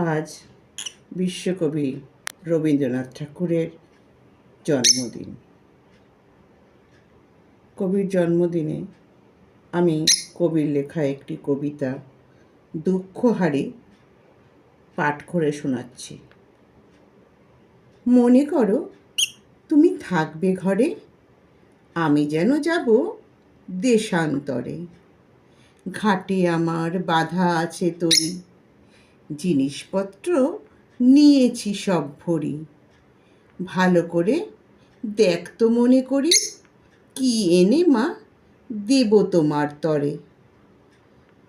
আজ বিশ্বকবি রবীন্দ্রনাথ ঠাকুরের জন্মদিন। কবির জন্মদিনে আমি কবির লেখা একটি কবিতা দুঃখহারি পাঠ করে শোনাচ্ছি। মনে করো তুমি থাকবে ঘরে, আমি যেন যাব দেশান্তরে। ঘাটে আমার বাঁধা আছে তরি, জিনিসপত্র নিয়েছি সব ভরি। ভালো করে দেখ তো মনে করি, কি এনে মা দেব তোমার তরে।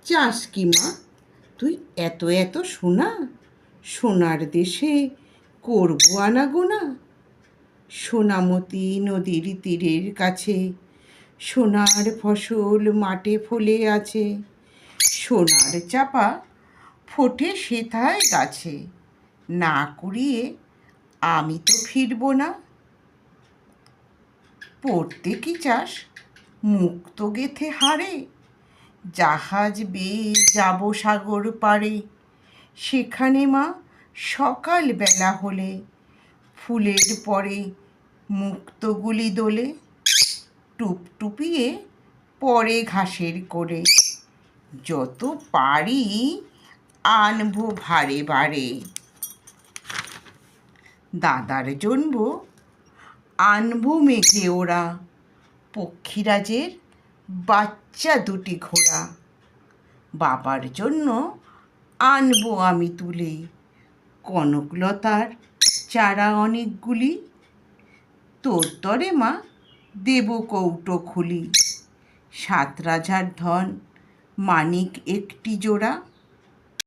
চাস কি মা তুই এত এত সোনা, সোনার দেশে করবো আনাগোনা। সোনামতি নদীর তীরের কাছে সোনার ফসল মাঠে ফলে আছে। সোনার চাপা ফোটে সেথায় গাছে, না কুড়িয়ে আমি তো ফিরব না। পড়তে কি চাস মুক্ত গেথে হাড়ে, জাহাজ বেয়ে যাব সাগর পাড়ে। সেখানে মা সকাল বেলা হলে ফুলের পরে মুক্তগুলি দোলে। টুপটুপিয়ে পরে ঘাসের কোলে, যত পারি আনবো ভারে ভারে। দাদার জন্য আনবো মেঘে ওরা, পক্ষীরাজের বাচ্চা দুটি ঘোড়া। বাবার জন্য আনবো আমি তুলে কনকলতার চারা অনেকগুলি। তোর তরে মা দেব কৌটো খুলি, 7 রাজার ধন মানিক একটি জোড়া।